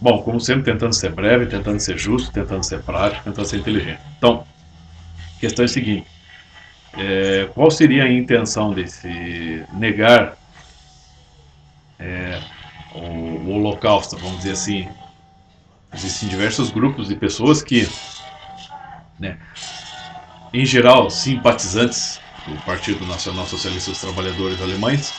Bom, como sempre, tentando ser breve, tentando ser justo, tentando ser prático, tentando ser inteligente. Então, a questão é a seguinte: qual seria a intenção de se negar o Holocausto, vamos dizer assim? Existem diversos grupos de pessoas que, né, em geral, simpatizantes do Partido Nacional Socialista dos Trabalhadores Alemães,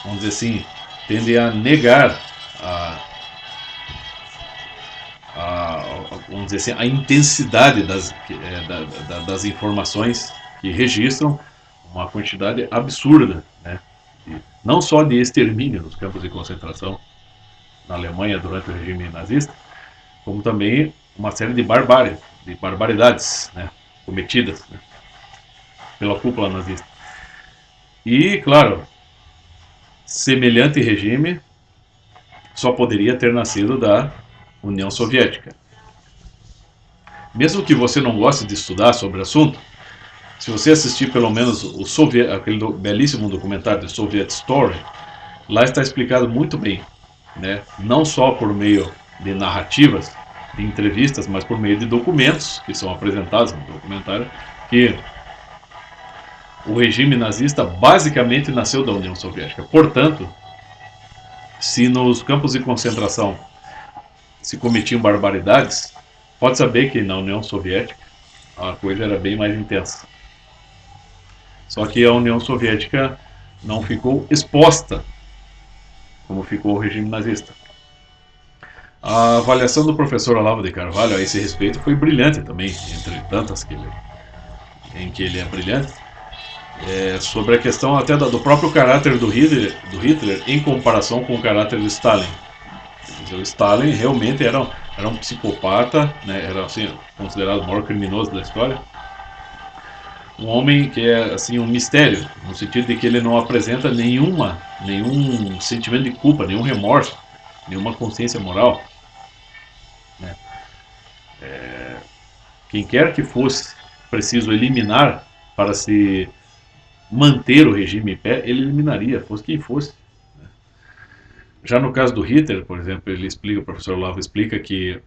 vamos dizer assim, tendem a negar a, vamos dizer assim, a intensidade das informações que registram uma quantidade absurda, né, não só de extermínio nos campos de concentração na Alemanha durante o regime nazista, como também uma série de barbaridades, né, cometidas, né, pela cúpula nazista. E, claro, semelhante regime só poderia ter nascido da União Soviética. Mesmo que você não goste de estudar sobre o assunto, se você assistir pelo menos aquele belíssimo documentário de Soviet Story, lá está explicado muito bem, né? Não só por meio de narrativas, de entrevistas, mas por meio de documentos que são apresentados no documentário, que o regime nazista basicamente nasceu da União Soviética. Portanto, se nos campos de concentração se cometiam barbaridades, pode saber que na União Soviética a coisa era bem mais intensa. Só que a União Soviética não ficou exposta como ficou o regime nazista. A avaliação do professor Olavo de Carvalho a esse respeito foi brilhante também, entre tantas em que ele é brilhante, sobre a questão até do próprio caráter do Hitler em comparação com o caráter do Stalin. O Stalin realmente era um psicopata, né, era assim, considerado o maior criminoso da história. Um homem que é assim um mistério, no sentido de que ele não apresenta nenhum sentimento de culpa, nenhum remorso, nenhuma consciência moral, né? Quem quer que fosse preciso eliminar para se manter o regime em pé, ele eliminaria, fosse quem fosse. Já no caso do Hitler, por exemplo, o professor Olavo explica que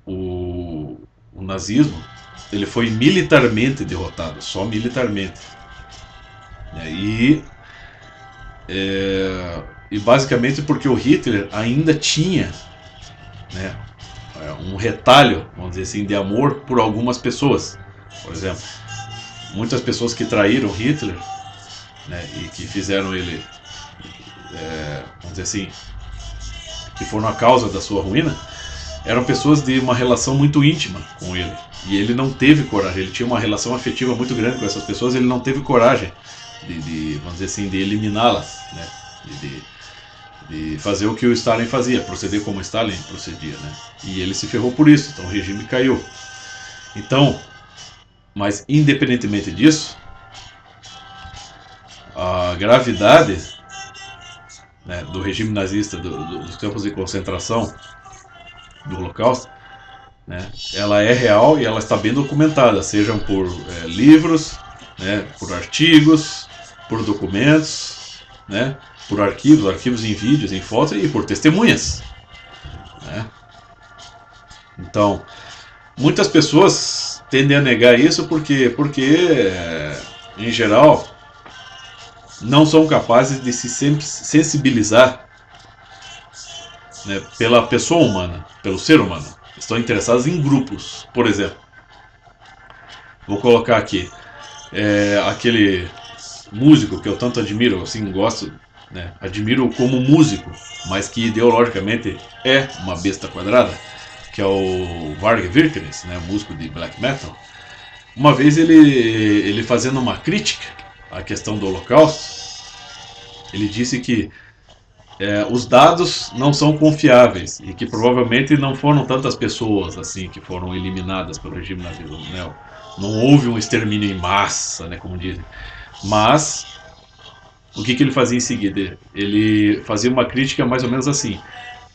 o nazismo ele foi militarmente derrotado, só militarmente. E, e basicamente porque o Hitler ainda tinha, né, um retalho, vamos dizer assim, de amor por algumas pessoas. Por exemplo, muitas pessoas que traíram Hitler, né, e que fizeram ele, vamos dizer assim, que foram a causa da sua ruína, eram pessoas de uma relação muito íntima com ele. E ele não teve coragem, ele tinha uma relação afetiva muito grande com essas pessoas, ele não teve coragem vamos dizer assim, de eliminá-las, né? De fazer o que o Stalin fazia, proceder como Stalin procedia, né? E ele se ferrou por isso, então o regime caiu. Então, mas independentemente disso, a gravidade, né, do regime nazista, dos campos de concentração, do Holocausto, né, ela é real e ela está bem documentada, sejam por livros, né, por artigos, por documentos, né, por arquivos em vídeos, em fotos e por testemunhas, né? Então, muitas pessoas tendem a negar isso porque em geral, não são capazes de se sensibilizar, né, pela pessoa humana, pelo ser humano. Estão interessados em grupos, por exemplo. Vou colocar aqui aquele músico que eu tanto admiro, assim, gosto, né, admiro como músico, mas que ideologicamente é uma besta quadrada, que é o Varg Vikernes, né, músico de black metal. Uma vez ele fazendo uma crítica à questão do Holocausto, ele disse que os dados não são confiáveis e que provavelmente não foram tantas pessoas assim que foram eliminadas pelo regime nazista, né? Não houve um extermínio em massa, né, como dizem. Mas o que ele fazia em seguida? Ele fazia uma crítica mais ou menos assim: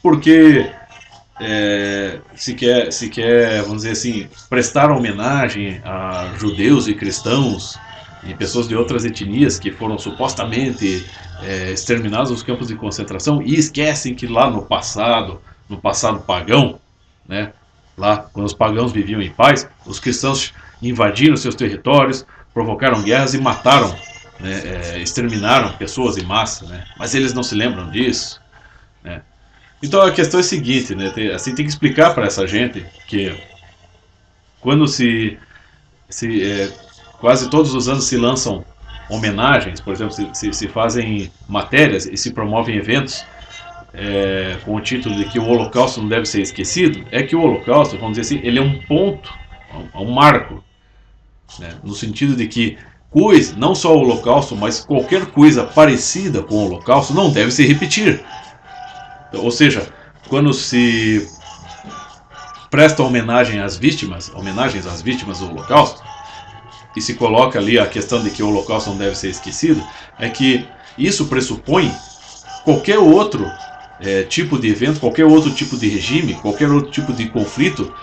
porque se quer, vamos dizer assim, prestar homenagem a judeus e cristãos e pessoas de outras etnias que foram supostamente exterminados nos campos de concentração e esquecem que lá no passado pagão, né, lá quando os pagãos viviam em paz, os cristãos invadiram seus territórios, provocaram guerras e mataram, né, exterminaram pessoas em massa, né, mas eles não se lembram disso, né. Então a questão é a seguinte, né, tem que explicar para essa gente que quando quase todos os anos se lançam homenagens, por exemplo, se fazem matérias e se promovem eventos com o título de que o Holocausto não deve ser esquecido, é que o Holocausto, vamos dizer assim, ele é um ponto, um marco, né, no sentido de que não só o Holocausto, mas qualquer coisa parecida com o Holocausto não deve se repetir. Ou seja, quando se presta homenagens às vítimas do Holocausto, e se coloca ali a questão de que o Holocausto não deve ser esquecido, é que isso pressupõe qualquer outro tipo de evento, qualquer outro tipo de regime, qualquer outro tipo de conflito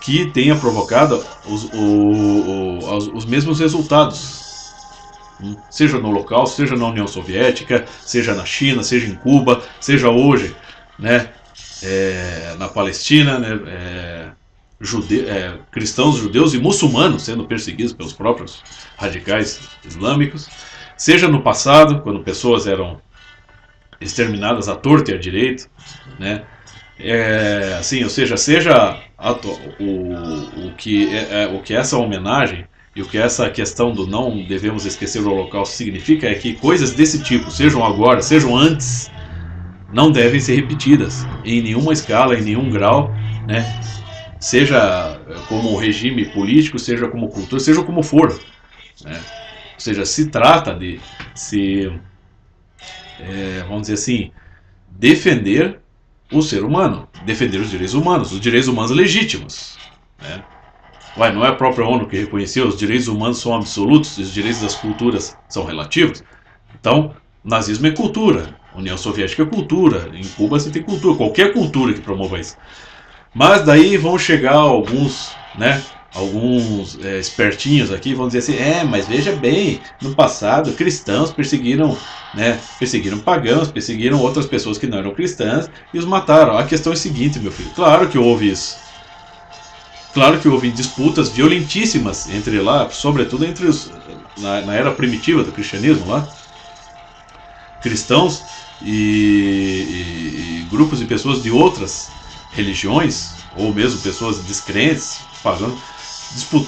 que tenha provocado os mesmos resultados. Seja no Holocausto, seja na União Soviética, seja na China, seja em Cuba, seja hoje, né, na Palestina, né, cristãos, judeus e muçulmanos sendo perseguidos pelos próprios radicais islâmicos, seja no passado, quando pessoas eram exterminadas à torta e à direita, né? Assim, ou seja o que essa homenagem e o que essa questão do não devemos esquecer o Holocausto significa é que coisas desse tipo, sejam agora, sejam antes, não devem ser repetidas em nenhuma escala, em nenhum grau, né? Seja como regime político, seja como cultura, seja como for, né? Ou seja, se trata de vamos dizer assim, defender o ser humano, defender os direitos humanos legítimos, né? Não é a própria ONU que reconheceu os direitos humanos são absolutos e os direitos das culturas são relativos? Então, nazismo é cultura, União Soviética é cultura, em Cuba você tem cultura, qualquer cultura que promova isso. Mas daí vão chegar alguns, né, espertinhos aqui vão dizer assim, mas veja bem, no passado cristãos perseguiram, né, perseguiram pagãos, perseguiram outras pessoas que não eram cristãs e os mataram. A questão é a seguinte, meu filho, claro que houve isso. Claro que houve disputas violentíssimas entre lá, sobretudo entre na era primitiva do cristianismo lá, cristãos e grupos de pessoas de outras religiões, ou mesmo pessoas descrentes, pagãos,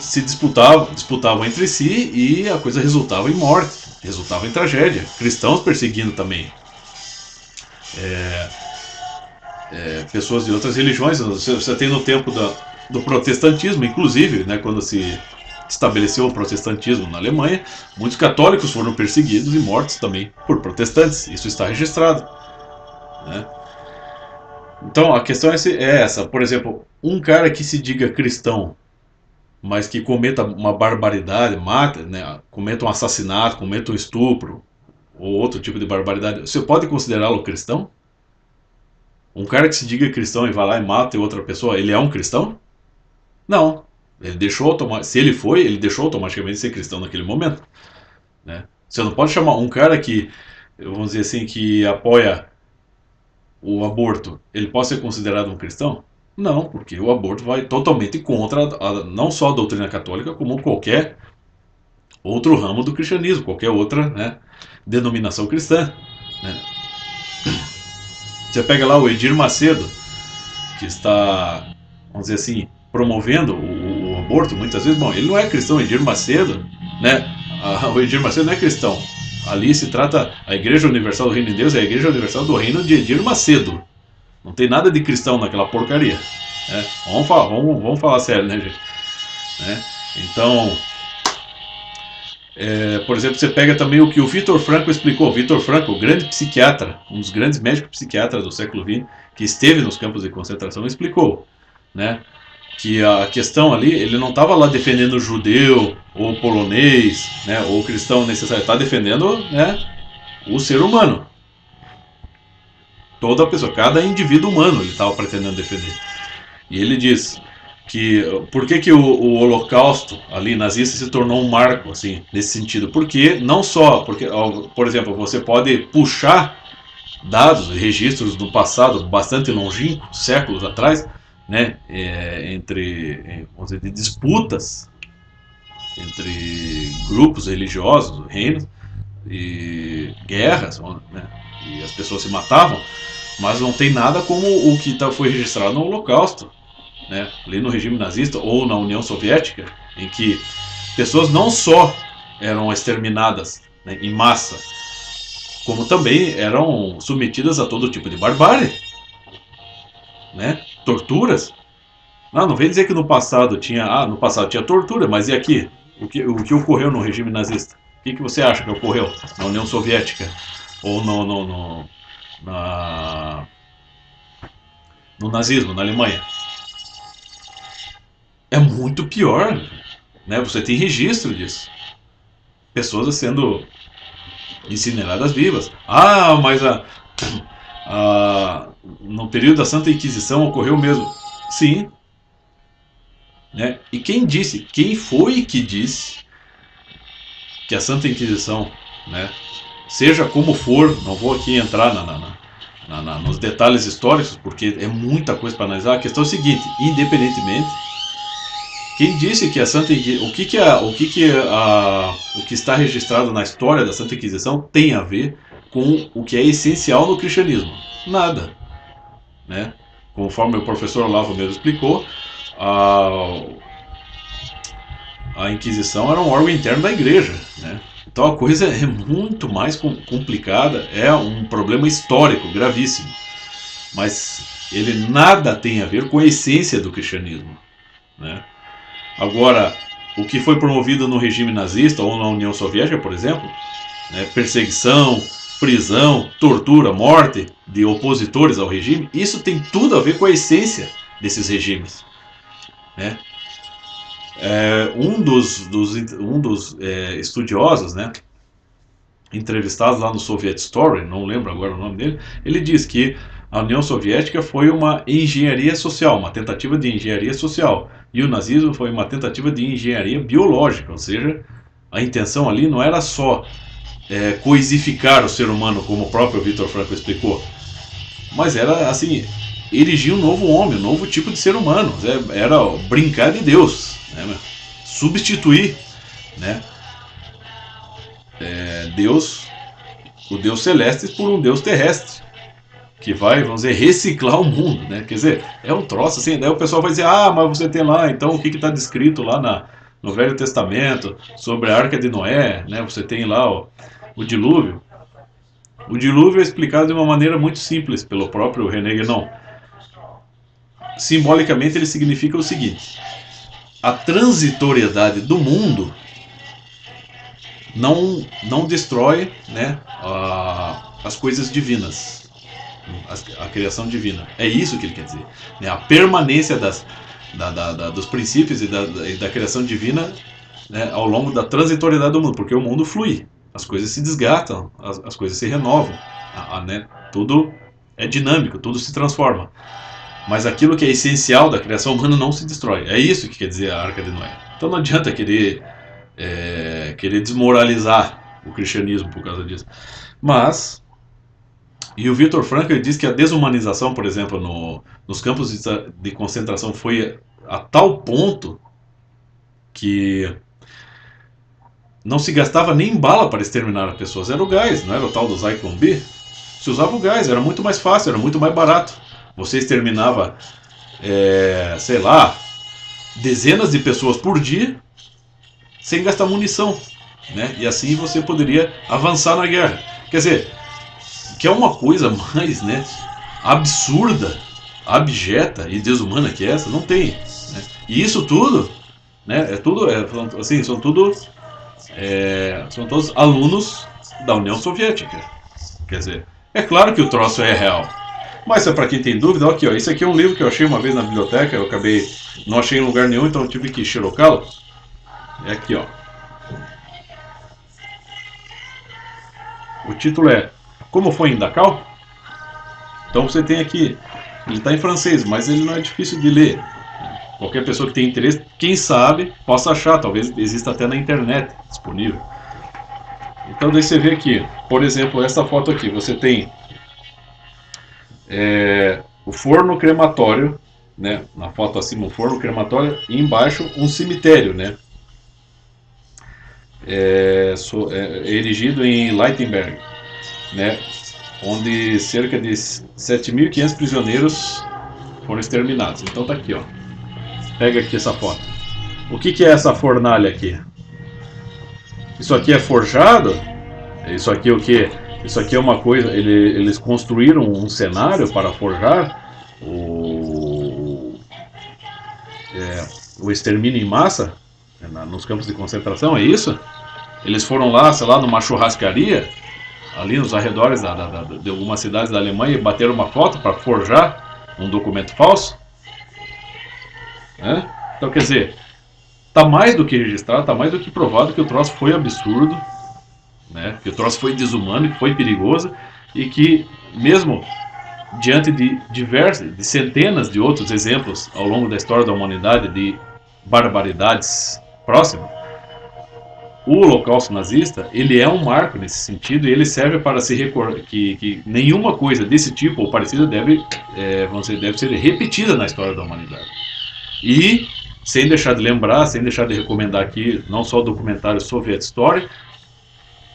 se disputavam entre si e a coisa resultava em morte, resultava em tragédia. Cristãos perseguindo também pessoas de outras religiões. Você tem no tempo do protestantismo, inclusive, né, quando se estabeleceu o protestantismo na Alemanha, muitos católicos foram perseguidos e mortos também por protestantes. Isso está registrado, né? Então a questão é essa. Por exemplo, um cara que se diga cristão, mas que cometa uma barbaridade, mata, né, cometa um assassinato, cometa um estupro ou outro tipo de barbaridade, você pode considerá-lo cristão? Um cara que se diga cristão e vai lá e mata outra pessoa, ele é um cristão? Não. Ele deixou se ele foi, ele deixou automaticamente de ser cristão naquele momento, né? Você não pode chamar um cara que, vamos dizer assim, que apoia o aborto, ele pode ser considerado um cristão? Não, porque o aborto vai totalmente contra não só a doutrina católica, como qualquer outro ramo do cristianismo, qualquer outra, né, denominação cristã, né? Você pega lá o Edir Macedo, que está, vamos dizer assim, promovendo o aborto, muitas vezes, bom, ele não é cristão, Edir Macedo, né? O Edir Macedo não é cristão. Ali se trata, a Igreja Universal do Reino de Deus é a Igreja Universal do Reino de Edir Macedo. Não tem nada de cristão naquela porcaria, né? Vamos falar sério, né, gente? Né? Então, por exemplo, você pega também o que o Viktor Frankl explicou. Viktor Frankl, o grande psiquiatra, um dos grandes médicos psiquiatras do século XX, que esteve nos campos de concentração, explicou, né, que a questão ali, ele não estava lá defendendo o judeu, ou polonês, né, ou cristão necessário, está defendendo, né, o ser humano. Toda pessoa, cada indivíduo humano ele estava pretendendo defender. E ele diz Por que o Holocausto ali nazista se tornou um marco assim nesse sentido? Porque não só, porque por exemplo, você pode puxar dados, registros do passado bastante longínquo, séculos atrás, né, vamos dizer, de disputas entre grupos religiosos, reinos e guerras, né, e as pessoas se matavam, mas não tem nada como o que foi registrado no Holocausto, né, ali no regime nazista ou na União Soviética, em que pessoas não só eram exterminadas, né, em massa, como também eram submetidas a todo tipo de barbárie, né, torturas. Não vem dizer que no passado tinha tortura, mas e aqui? O que ocorreu no regime nazista? O que você acha que ocorreu na União Soviética ou na, no nazismo, na Alemanha? É muito pior, né? Você tem registro disso. Pessoas sendo incineradas vivas. Mas no período da Santa Inquisição ocorreu mesmo. Sim, né? E quem foi que disse que a Santa Inquisição, né, seja como for, não vou aqui entrar nos detalhes históricos, porque é muita coisa para analisar. A questão é a seguinte: independentemente, quem disse que a Santa Inquisição, o que está registrado na história da Santa Inquisição tem a ver com o que é essencial no cristianismo? Nada, né? Conforme o professor Olavo mesmo explicou, a Inquisição era um órgão interno da igreja, né? Então a coisa é muito mais complicada, é um problema histórico gravíssimo, mas ele nada tem a ver com a essência do cristianismo, né? Agora, o que foi promovido no regime nazista ou na União Soviética, por exemplo, né, perseguição, prisão, tortura, morte de opositores ao regime, isso tem tudo a ver com a essência desses regimes, né? Um dos estudiosos, né, entrevistados lá no Soviet Story, não lembro agora o nome dele, ele diz que a União Soviética foi uma engenharia social, uma tentativa de engenharia social, e o nazismo foi uma tentativa de engenharia biológica, ou seja, a intenção ali não era só coisificar o ser humano, como o próprio Viktor Frankl explicou, mas era assim, erigir um novo homem, um novo tipo de ser humano, era brincar de Deus, né? Substituir, né, Deus, o Deus celeste, por um Deus terrestre, que vai, vamos dizer, reciclar o mundo, né? Quer dizer, é um troço assim, daí o pessoal vai dizer, mas você tem lá, então o que está descrito lá no Velho Testamento sobre a Arca de Noé, né? Você tem lá o dilúvio. O dilúvio é explicado de uma maneira muito simples pelo próprio René Guénon. Simbolicamente ele significa o seguinte: a transitoriedade do mundo não destrói, né, as coisas divinas, a criação divina. É isso que ele quer dizer, né? A permanência dos princípios e da criação divina, né, ao longo da transitoriedade do mundo, porque o mundo flui, as coisas se desgastam, as coisas se renovam, né? Tudo é dinâmico, tudo se transforma. Mas aquilo que é essencial da criação humana não se destrói. É isso que quer dizer a Arca de Noé. Então não adianta querer desmoralizar o cristianismo por causa disso. Mas, e o Viktor Frankl diz que a desumanização, por exemplo, nos campos de concentração foi a tal ponto que não se gastava nem bala para exterminar as pessoas. Era o gás, não era o tal do Zyklon B. Se usava o gás, era muito mais fácil, era muito mais barato. Você exterminava, sei lá, dezenas de pessoas por dia sem gastar munição, né? E assim você poderia avançar na guerra. Quer dizer, que é uma coisa mais, né, absurda, abjeta e desumana que essa, não tem, né? E isso tudo, né, assim, são todos alunos da União Soviética. Quer dizer, é claro que o troço é real. Mas é para quem tem dúvida, aqui, ó, isso aqui é um livro que eu achei uma vez na biblioteca, eu não achei em lugar nenhum, então eu tive que xerocá-lo. É aqui, ó. O título é Como foi em Dachau? Então você tem aqui, ele está em francês, mas ele não é difícil de ler. Qualquer pessoa que tenha interesse, quem sabe, possa achar, talvez exista até na internet disponível. Então daí você vê aqui, por exemplo, essa foto aqui, você tem o forno crematório, né? Na foto acima o forno crematório e embaixo um cemitério, né? Erigido em Leitenberg, né? Onde cerca de 7.500 prisioneiros foram exterminados. Então tá aqui, ó. Pega aqui essa foto. O que é essa fornalha aqui? Isso aqui é forjado? Isso aqui é o que? Isso aqui é uma coisa. Eles construíram um cenário para forjar o extermínio em massa, né, nos campos de concentração, é isso? Eles foram lá, sei lá, numa churrascaria, ali nos arredores de algumas cidades da Alemanha, e bateram uma foto para forjar um documento falso? Né? Então, quer dizer, tá mais do que registrado, tá mais do que provado que o troço foi absurdo, né? Que o troço foi desumano, que foi perigoso, e que mesmo diante de centenas de outros exemplos ao longo da história da humanidade de barbaridades próximas, o Holocausto nazista, ele é um marco nesse sentido, e ele serve para se recordar que nenhuma coisa desse tipo ou parecida deve ser repetida na história da humanidade. E, sem deixar de lembrar, sem deixar de recomendar aqui, não só o documentário Soviet Story,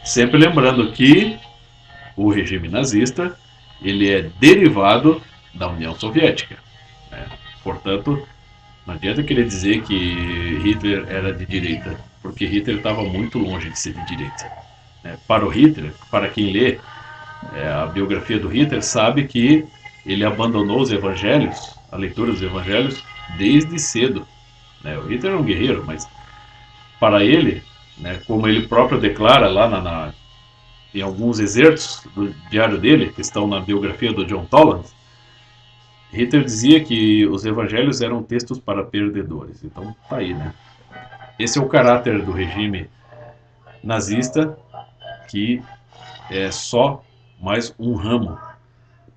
sempre lembrando que o regime nazista, ele é derivado da União Soviética, né? Portanto, não adianta querer dizer que Hitler era de direita, porque Hitler estava muito longe de ser de direita. Para o Hitler, para quem lê a biografia do Hitler, sabe que ele abandonou os evangelhos, a leitura dos evangelhos, desde cedo. O Hitler era um guerreiro, mas para ele, como ele próprio declara lá em alguns excertos do diário dele, que estão na biografia do John Toland, Hitler dizia que os evangelhos eram textos para perdedores. Então tá aí, né? Esse é o caráter do regime nazista, que é só mais um ramo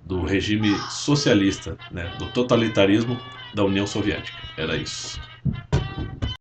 do regime socialista, né? Do totalitarismo da União Soviética. Era isso.